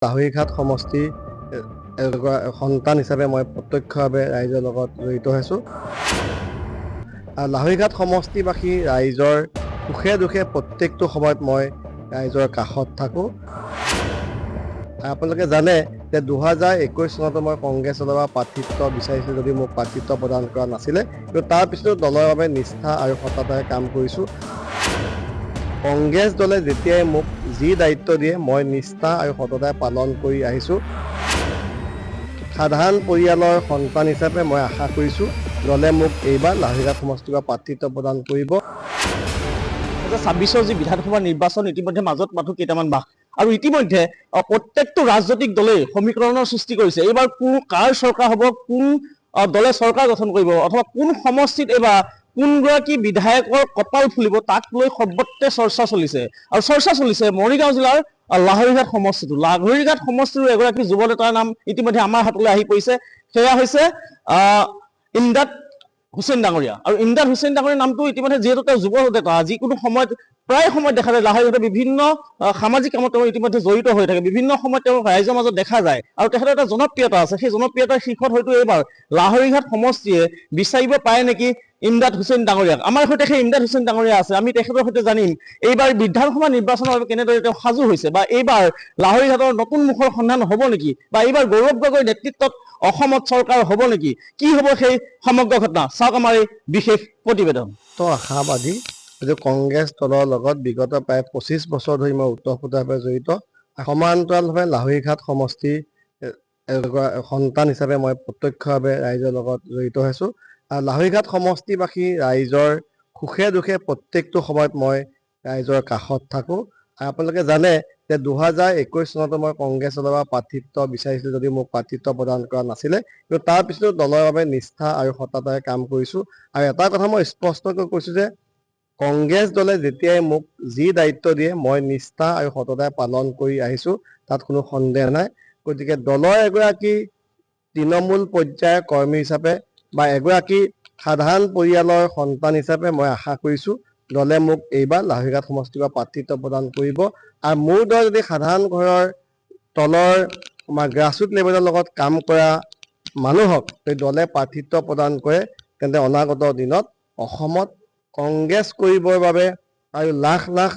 লাহৰীঘাট সমষ্টি সন্তান হিচাপে মই প্ৰত্যক্ষভাৱে ৰাইজৰ লগত জড়িত হৈছোঁ। লাহৰীঘাট সমষ্টিবাসী ৰাইজৰ সুখে দুখে প্ৰত্যেকটো সময়ত মই ৰাইজৰ কাষত থাকোঁ। আপোনালোকে জানে যে 2021 চনতো মই কংগ্ৰেছ দলৰ পৰা প্ৰাৰ্থিত্ব বিচাৰিছিলোঁ যদিও মোক প্ৰাৰ্থিত্ব প্ৰদান কৰা নাছিলে, কিন্তু তাৰ পিছতো দলৰ বাবে নিষ্ঠা আৰু সততাৰে কাম কৰিছোঁ। কংগ্ৰেছ দলে যেতিয়াই মোক যি দায়িত্ব দিয়ে মই নিষ্ঠা আৰু সততাৰে পালন কৰি আহিছোঁ। সাধাৰণ পৰিয়ালৰ সন্তান হিচাপে মই আশা কৰিছোঁ দলে মোক এইবাৰ লাহৰীঘাট সমষ্টিৰ পৰা প্ৰাৰ্থিত্ব প্ৰদান কৰিব। 2026 যি বিধানসভা নিৰ্বাচন ইতিমধ্যে মাজত মাথো কেইটামান বাস আৰু ইতিমধ্যে প্ৰত্যেকটো ৰাজনৈতিক দলেই সমীকৰণৰ সৃষ্টি কৰিছে। এইবাৰ কাৰ চৰকাৰ হ'ব, কোন দলে চৰকাৰ গঠন কৰিব অথবা কোন সমষ্টিত এইবাৰ কোনগৰাকী বিধায়কৰ কপাল ফুলিব তাক লৈ সৰ্বত্ৰে চৰ্চা চলিছে। মৰিগাঁও জিলাৰ লাহৰীঘাট সমষ্টিটো। লাহৰীঘাট সমষ্টিৰ এগৰাকী যুৱ নেতাৰ নাম ইতিমধ্যে আমাৰ হাতলৈ আহি পৰিছে। সেয়া হৈছে ইমদাদ হুছেইন ডাঙৰীয়া। আৰু ইমদাদ হুছেইন ডাঙৰীয়াৰ নামটো ইতিমধ্যে যিহেতু তেওঁ যুৱ নেতা, যিকোনো সময়ত প্ৰায় সময়ত দেখা যায় লাহৰীঘাটে বিভিন্ন সামাজিক কামত তেওঁ ইতিমধ্যে জড়িত হৈ থাকে। বিভিন্ন সময়ত তেওঁ ৰাইজৰ মাজত দেখা যায় আৰু তেখেতৰ এটা জনপ্ৰিয়তা আছে। সেই জনপ্ৰিয়তাৰ শীৰ্ষত হয়তো এইবাৰ লাহৰীঘাট সমষ্টিয়ে বিচাৰিব পাৰে নেকি ইমদাদ হুছেইন ডাঙৰীয়াক। আমাৰ সৈতে সেই ইমদাদ হুছেইন ডাঙৰীয়া আছে। আমি তেখেতৰ সৈতে জানিম এইবাৰ বিধানসভা নিৰ্বাচনৰ বাবে কেনেদৰে তেওঁ সাজু হৈছে, বা এইবাৰ লাহৰীঘাটৰ নতুন মুখৰ সন্ধান হ'ব নেকি, বা এইবাৰ গৌৰৱ গগৈৰ নেতৃত্বত অসমত চৰকাৰ হ'ব নেকি, কি হ'ব সেই সমগ্ৰ ঘটনা চাওক আমাৰ এই বিশেষ প্ৰতিবেদন। তো আশাবাদী যে কংগ্ৰেছ দলৰ লগত বিগত প্ৰায় 25 বছৰ ধৰি মই ওতঃপ্ৰোতভাৱে জড়িত। সমান্তৰালভাৱে লাহৰীঘাট সমষ্টি সন্তান হিচাপে মই প্ৰত্যক্ষভাৱে ৰাইজৰ লগত জড়িত হৈছোঁ। আৰু লাহৰীঘাট সমষ্টিবাসী ৰাইজৰ সুখে দুখে প্ৰত্যেকটো সময়ত মই ৰাইজৰ কাষত থাকোঁ। আৰু আপোনালোকে জানে যে 2021 চনতো মই কংগ্ৰেছ দলৰ পৰা প্ৰাৰ্থিত্ব বিচাৰিছিলোঁ যদিও মোক প্ৰাৰ্থিত্ব প্ৰদান কৰা নাছিলে, কিন্তু তাৰ পিছতো দলৰ বাবে নিষ্ঠা আৰু সততাৰে কাম কৰিছোঁ। আৰু এটা কথা মই স্পষ্টকৈ কৈছোঁ যে কংগ্ৰেছ দলে যেতিয়াই মোক যি দায়িত্ব দিয়ে মই নিষ্ঠা আৰু সততাৰে পালন কৰি আহিছোঁ, তাত কোনো সন্দেহ নাই। গতিকে দলৰ এগৰাকী তৃণমূল পৰ্যায়ৰ কৰ্মী হিচাপে বা এগৰাকী সাধাৰণ পৰিয়ালৰ সন্তান হিচাপে মই আশা কৰিছোঁ দলে মোক এইবাৰ লাহৰীঘাট সমষ্টিৰ পৰা প্ৰাৰ্থিত্ব প্ৰদান কৰিব। আৰু মোৰ দৰে যদি সাধাৰণ ঘৰৰ তলৰ গ্ৰাছৰুট লেভেলৰ লগত কাম কৰা মানুহক যদি দলে প্ৰাৰ্থিত্ব প্ৰদান কৰে তেন্তে অনাগত দিনত অসমত কংগ্ৰেছ কৰিবৰ বাবে আৰু লাখ লাখ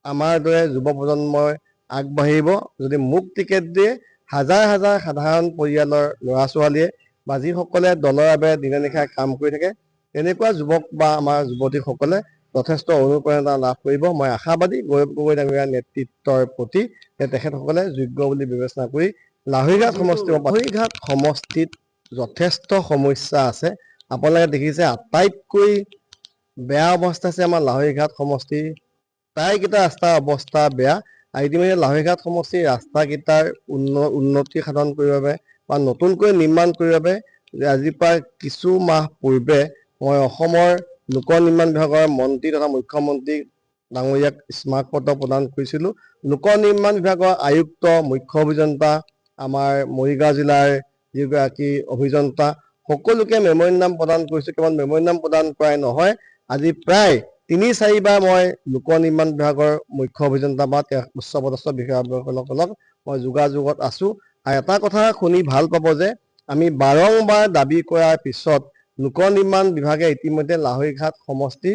আমাৰ দৰে যুৱ প্ৰজন্মই আগবাঢ়িব। যদি মোক টিকেট দিয়ে হাজাৰ হাজাৰ সাধাৰণ পৰিয়ালৰ ল'ৰা ছোৱালীয়ে বা যিসকলে দলৰ বাবে দিনে নিশাই কাম কৰি থাকে তেনেকুৱা যুৱক বা আমাৰ যুৱতীসকলে যথেষ্ট অনুপ্ৰেৰণা লাভ কৰিব। মই আশাবাদী গৌৰৱ গগৈ ডাঙৰীয়াৰ নেতৃত্বৰ প্ৰতি যে তেখেতসকলে যোগ্য বুলি বিবেচনা কৰি লাহৰীঘাট সমষ্টিত যথেষ্ট সমস্যা আছে। আপোনালোকে দেখিছে আটাইতকৈ বেয়া অৱস্থা আছে আমাৰ লাহৰীঘাট সমষ্টি। প্ৰায়কেইটা ৰাস্তাৰ অৱস্থা বেয়া। আৰু ইতিমধ্যে লাহৰীঘাট সমষ্টিৰ ৰাস্তাকেইটাৰ উন্নতি সাধন কৰিবৰ বাবে বা নতুনকৈ নিৰ্মাণ কৰিবৰ বাবে আজিৰ পৰা কিছু মাহ পূৰ্বে মই অসমৰ লোক নিৰ্মাণ বিভাগৰ মন্ত্ৰী তথা মুখ্যমন্ত্ৰী ডাঙৰীয়াক স্মাৰক পত্ৰ প্ৰদান কৰিছিলোঁ। লোক নিৰ্মাণ বিভাগৰ আয়ুক্ত, মুখ্য অভিযন্তা, আমাৰ মৰিগাঁও জিলাৰ যিগৰাকী অভিযন্তা সকলোকে মেমৰিয়েণ্ডাম প্ৰদান কৰিছোঁ। কেৱল মেমৰিয়েণ্ডাম প্ৰদান কৰাই নহয়, আজি প্ৰায় 3-4 বাৰ মই লোক নিৰ্মাণ বিভাগৰ মুখ্য অভিযন্তা বা উচ্চপদস্থ বিষয়াসকলক মই যোগাযোগত আছোঁ। আৰু এটা কথা শুনি ভাল পাব যে আমি বাৰম্বাৰ দাবী কৰাৰ পিছত লোক নিৰ্মাণ বিভাগে ইতিমধ্যে লাহৰীঘাট সমষ্টি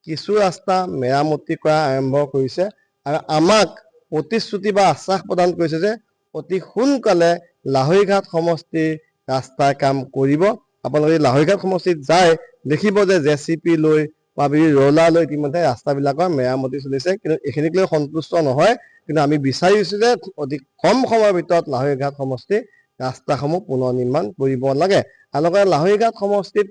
কিছু ৰাস্তা মেৰামতি কৰা আৰম্ভ কৰিছে আৰু আমাক প্ৰতিশ্ৰুতি বা আশ্বাস প্ৰদান কৰিছে যে অতি সোনকালে লাহৰীঘাট সমষ্টিৰ ৰাস্তাৰ কাম কৰিব। আপোনালোকে যদি লাহৰীঘাট সমষ্টিত যায় দেখিব যে JCB লৈ বা ৰোলাৰ লৈ ইতিমধ্যে ৰাস্তাবিলাকৰ মেৰামতি চলিছে। কিন্তু এইখিনিক লৈ সন্তুষ্ট নহয়, কিন্তু আমি বিচাৰিছোঁ যে অতি কম সময়ৰ ভিতৰত লাহৰীঘাট সমষ্টিৰ ৰাস্তাসমূহ পুনৰ নিৰ্মাণ কৰিব লাগে। আৰু লগতে লাহৰীঘাট সমষ্টিত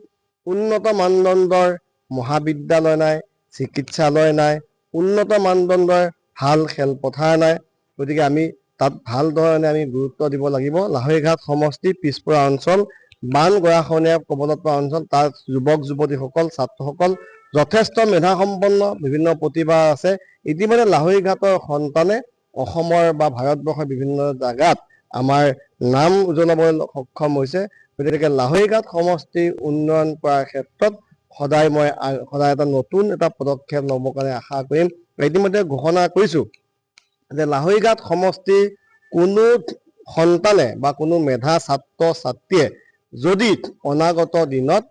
উন্নত মানদণ্ডৰ মহাবিদ্যালয় নাই, চিকিৎসালয় নাই, উন্নত মানদণ্ডৰ ভাল খেলপথাৰ নাই। গতিকে আমি তাত ভাল ধৰণে আমি গুৰুত্ব দিব লাগিব। লাহৰীঘাট সমষ্টি পিছপৰা অঞ্চল, বান গৰাখহনীয়া কবলত পৰা অঞ্চল, তাৰ যুৱক যুৱতীসকল, ছাত্ৰসকল যথেষ্ট মেধাসম্পন্ন, বিভিন্ন প্ৰতিভা আছে। ইতিমধ্যে লাহৰীঘাটৰ সন্তানে অসমৰ বা ভাৰতবৰ্ষৰ বিভিন্ন জাগাত আমাৰ নাম উজ্বলাবলৈ সক্ষম হৈছে। গতিকে লাহৰীঘাট সমষ্টিৰ উন্নয়ন কৰাৰ ক্ষেত্ৰত সদায় এটা নতুন পদক্ষেপ ল'বৰ কাৰণে আশা কৰিম। ইতিমধ্যে ঘোষণা কৰিছোঁ যে লাহৰীঘাট সমষ্টিৰ কোনো সন্তানে বা কোনো মেধা ছাত্ৰ ছাত্ৰীয়ে যদি অনাগত দিনত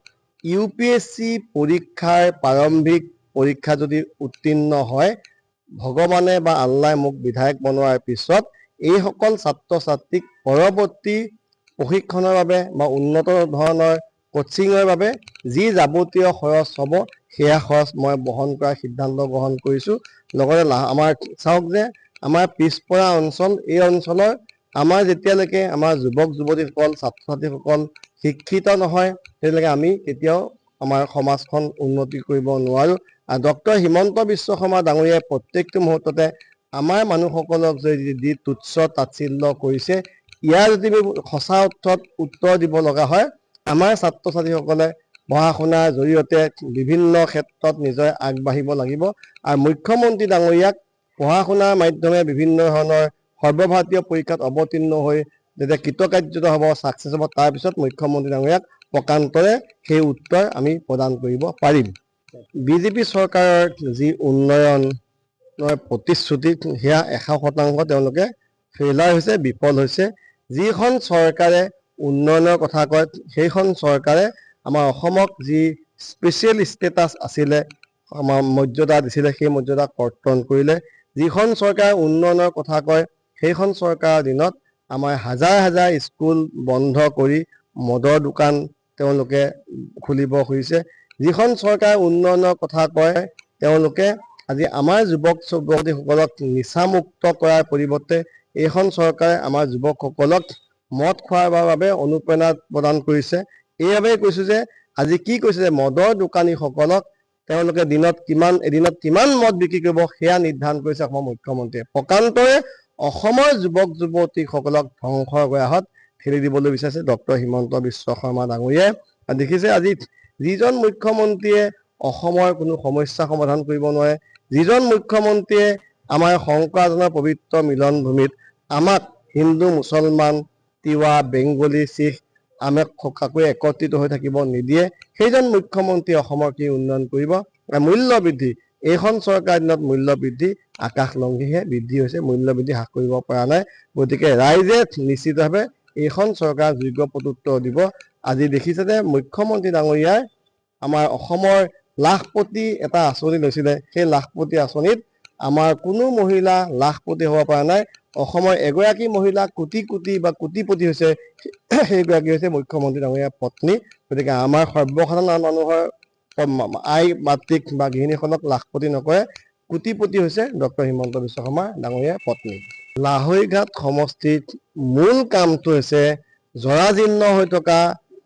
UPSC পৰীক্ষাৰ প্ৰাৰম্ভিক পৰীক্ষা যদি উত্তীৰ্ণ হয়, ভগৱানে বা আল্লাই মোক বিধায়ক বনোৱাৰ পিছত এইসকল ছাত্ৰ ছাত্ৰীক পৰৱৰ্তী প্ৰশিক্ষণৰ বাবে বা উন্নত ধৰণৰ কোচিঙৰ বাবে যি যাৱতীয় খৰচ হ'ব সেয়া খৰচ মই বহন কৰাৰ সিদ্ধান্ত গ্ৰহণ কৰিছোঁ। লগতে আমাৰ চাওক যে আমাৰ পিছপৰা অঞ্চল, এই অঞ্চলৰ আমাৰ যেতিয়ালৈকে আমাৰ যুৱক যুৱতীসকল ছাত্ৰ ছাত্ৰীসকল শিক্ষিত নহয় তেতিয়ালৈকে আমি কেতিয়াও আমাৰ সমাজখন উন্নতি কৰিব নোৱাৰোঁ। আৰু ডক্টৰ হিমন্ত বিশ্ব শৰ্মা ডাঙৰীয়াই প্ৰত্যেকটো মুহূৰ্ততে আমাৰ মানুহসকলক যি তুচ্ছ তাচ্ছিল্য কৰিছে, ইয়াৰ যদি সঁচা অৰ্থত উত্তৰ দিব লগা হয়, আমাৰ ছাত্ৰ ছাত্ৰীসকলে পঢ়া শুনাৰ জৰিয়তে বিভিন্ন ক্ষেত্ৰত নিজে আগবাঢ়িব লাগিব। আৰু মুখ্যমন্ত্ৰী ডাঙৰীয়াক পঢ়া শুনাৰ মাধ্যমে বিভিন্ন ধৰণৰ সৰ্বভাৰতীয় পৰীক্ষাত অৱতীৰ্ণ হৈ যেতিয়া কৃতকাৰ্যতা হ'ব, ছাকচেছ হ'ব, তাৰপিছত মুখ্যমন্ত্ৰী ডাঙৰীয়াক প্ৰকান্তৰে সেই উত্তৰ আমি প্ৰদান কৰিব পাৰিম। BJP চৰকাৰৰ যি উন্নয়নৰ প্ৰতিশ্ৰুতি সেয়া 100% তেওঁলোকে ফেইলাৰ হৈছে, বিফল হৈছে। যিখন চৰকাৰে উন্নয়নৰ কথা কয় সেইখন চৰকাৰে আমাৰ অসমক যি স্পেচিয়েল ষ্টেটাছ আছিলে, আমাৰ মৰ্যাদা দিছিলে, সেই মৰ্যাদা কৰ্তন কৰিলে। যিখন চৰকাৰে উন্নয়নৰ কথা কয় সেইখন চৰকাৰৰ দিনত আমাৰ হাজাৰ হাজাৰ স্কুল বন্ধ কৰি মদৰ দোকান তেওঁলোকে খুলিব খুজিছে। যিখন চৰকাৰে উন্নয়নৰ কথা কয় তেওঁলোকে আজি আমাৰ যুৱক যুৱতীসকলক নিচামুক্ত কৰাৰ পৰিৱৰ্তে এইখন চৰকাৰে আমাৰ যুৱকসকলক মদ খোৱাৰ বাবে অনুপ্ৰেৰণা প্ৰদান কৰিছে। এইবাবেই কৈছোঁ যে আজি কি কৈছে যে মদৰ দোকানীসকলক তেওঁলোকে এদিনত কিমান মদ বিক্ৰী কৰিব সেয়া নিৰ্ধাৰণ কৰিছে অসমৰ মুখ্যমন্ত্ৰীয়ে। প্ৰকান্তৰে অসমৰ যুৱক যুৱতীসকলক ধ্বংসৰ গৰাহত ঠেলি দিবলৈ বিচাৰিছে ডক্টৰ হিমন্ত বিশ্ব শৰ্মা ডাঙৰীয়াই। দেখিছে আজি যিজন মুখ্যমন্ত্ৰীয়ে অসমৰ কোনো সমস্যা সমাধান কৰিব নোৱাৰে, যিজন মুখ্যমন্ত্ৰীয়ে আমাৰ শংকৰাজনৰ পবিত্ৰ মিলন ভূমিত আমাক হিন্দু মুছলমান তিৱা বেংগলী শিখ আমাক কাকো একত্ৰিত হৈ থাকিব নিদিয়ে, সেইজন মুখ্যমন্ত্ৰীয়ে অসমৰ কি উন্নয়ন কৰিব? মূল্য বৃদ্ধি, এইখন চৰকাৰৰ দিনত মূল্য বৃদ্ধি আকাশলংঘীহে বৃদ্ধি হৈছে, মূল্য বৃদ্ধি হ্ৰাস কৰিব পৰা নাই। গতিকে ৰাইজে নিশ্চিতভাৱে এইখন চৰকাৰ যোগ্য প্ৰত্যুত্তৰ দিব। আজি দেখিছে যে মুখ্যমন্ত্ৰী ডাঙৰীয়াই আমাৰ অসমৰ লাখপতি এটা আঁচনি লৈছিলে, সেই লাখপতি আঁচনিত আমাৰ কোনো মহিলা লাখপতি হ'ব পৰা নাই। অসমৰ এগৰাকী মহিলা কোটি কোটি বা কোটিপতি হৈছে, সেইগৰাকী হৈছে মুখ্যমন্ত্ৰী ডাঙৰীয়াৰ পত্নী। গতিকে আমাৰ সৰ্বসাধাৰণ মানুহৰ আই মাতৃক বা গৃহিণীখনক লাখপতি নকৰে, কোটিপতি হৈছে ডক্টৰ হিমন্ত বিশ্ব শৰ্মা ডাঙৰীয়াৰ পত্নী। লাহৰীঘাট সমষ্টিত মূল কামটো হৈছে জৰাজীৰ্ণ হৈ থকা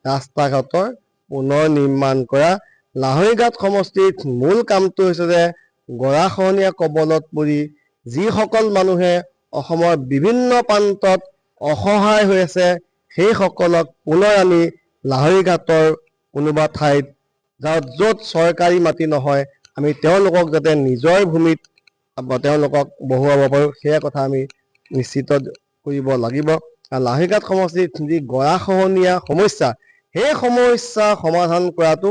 ৰাস্তা ঘাটৰ পুনৰ নিৰ্মাণ কৰা। লাহৰীঘাট সমষ্টিত মূল কামটো হৈছে যে গৰাখহনীয়া কবলত পৰি যিসকল মানুহে অসমৰ বিভিন্ন প্ৰান্তত অসহায় হৈ আছে, সেইসকলক পুনৰ আনি লাহৰীঘাটৰ কোনোবা ঠাইত য'ত চৰকাৰী মাটি নহয় আমি তেওঁলোকক যাতে নিজৰ ভূমিত তেওঁলোকক বহুৱাব পাৰোঁ, সেয়া কথা আমি নিশ্চিত কৰিব লাগিব। আৰু লাহৰীঘাট সমষ্টিত যি গৰাখহনীয়া সমস্যা, সেই সমস্যা সমাধান কৰাটো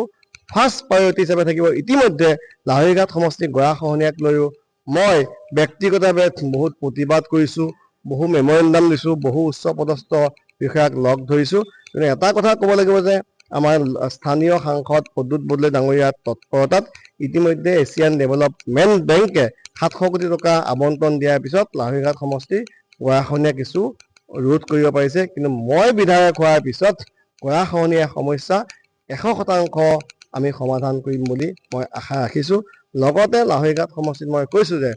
ফাৰ্ষ্ট প্ৰায়ৰিটি হিচাপে থাকিব। ইতিমধ্যে লাহৰীঘাট সমষ্টিৰ গৰাখহনীয়াক লৈও মই ব্যক্তিগতভাৱে বহুত প্ৰতিবাদ কৰিছোঁ, বহু মেমৰেণ্ডাম দিছোঁ, বহু উচ্চ পদস্থ বিষয়াক লগ ধৰিছোঁ। কিন্তু এটা কথা ক'ব লাগিব যে আমাৰ স্থানীয় সাংসদ প্ৰদ্যুৎ বৰদলৈ ডাঙৰীয়াৰ তৎপৰতাত ইতিমধ্যে এছিয়ান ডেভেলপমেণ্ট বেংকে 700 কোটি টকা আবণ্টন দিয়াৰ পিছত লাহৰীঘাট সমষ্টিৰ গৰাখহনীয়া কিছু ৰোধ কৰিব পাৰিছে। কিন্তু মই বিধায়ক হোৱাৰ পিছত গৰাখহনীয়া সমস্যা 100% আমি সমাধান কৰিম বুলি মই আশা ৰাখিছোঁ। লগতে লাহৰীঘাট সমষ্টিত মই কৈছোঁ যে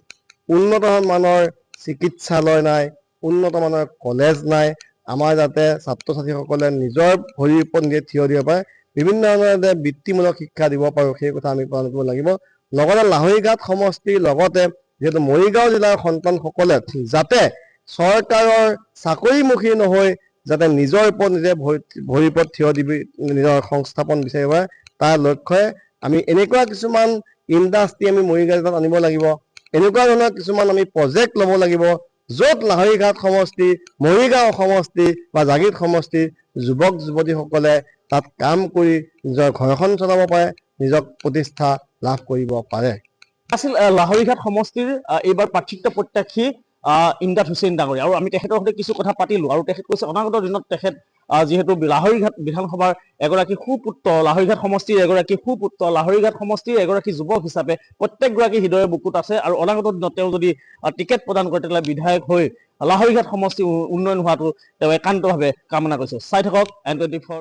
উন্নত মানৰ চিকিৎসালয় নাই, উন্নত মানৰ কলেজ নাই, আমাৰ যাতে ছাত্ৰ ছাত্ৰীসকলে নিজৰ ভৰিৰ ওপৰত নিজে থিয় দিব পাৰে, বিভিন্ন ধৰণে বৃত্তিমূলক শিক্ষা দিব পাৰোঁ, সেই কথা আমি পালন কৰিব লাগিব। লগতে লাহৰীঘাট সমষ্টিৰ লগতে যিহেতু মৰিগাঁও জিলাৰ সন্তানসকলে যাতে চৰকাৰৰ চাকৰিমুখী নহয়, যাতে নিজৰ ওপৰত নিজে ভৰিৰ ওপৰত থিয় দি নিজৰ সংস্থাপন বিচাৰিব পাৰে, তাৰ লক্ষ্যৰে আমি এনেকুৱা কিছুমান ইণ্ডাষ্ট্ৰি আমি মৰিগাঁও জিলাত আনিব লাগিব, এনেকুৱা ধৰণৰ কিছুমান আমি প্ৰজেক্ট ল'ব লাগিব য'ত লাহৰীঘাট সমষ্টি, মৰিগাঁও সমষ্টি বা জাগীত সমষ্টিৰ যুৱক যুৱতীসকলে তাত কাম কৰি নিজৰ ঘৰখন চলাব পাৰে, নিজক প্ৰতিষ্ঠা লাভ কৰিব পাৰে। আছিল লাহৰীঘাট সমষ্টিৰ এইবাৰ প্ৰাৰ্থিত্ব প্ৰত্যাশী ইমদাদ হুছেইন ডাঙৰীয়া। আৰু আমি তেখেতৰ সৈতে কিছু কথা পাতিলো আৰু তেখেত কৈছে অনাগত দিনত তেখেত যিহেতু লাহৰীঘাট বিধানসভাৰ এগৰাকী সুপুত্ৰ, লাহৰীঘাট সমষ্টিৰ এগৰাকী সুপুত্ৰ, লাহৰীঘাট সমষ্টিৰ এগৰাকী যুৱক হিচাপে প্ৰত্যেকগৰাকী হৃদয়ৰ বুকুত আছে আৰু অনাগত দিনত তেওঁ যদি টিকেট প্ৰদান কৰে তেতিয়াহ'লে বিধায়ক হৈ লাহৰীঘাট সমষ্টি উন্নয়ন হোৱাটো তেওঁ একান্তভাৱে কামনা কৰিছে। চাই থাকক N24।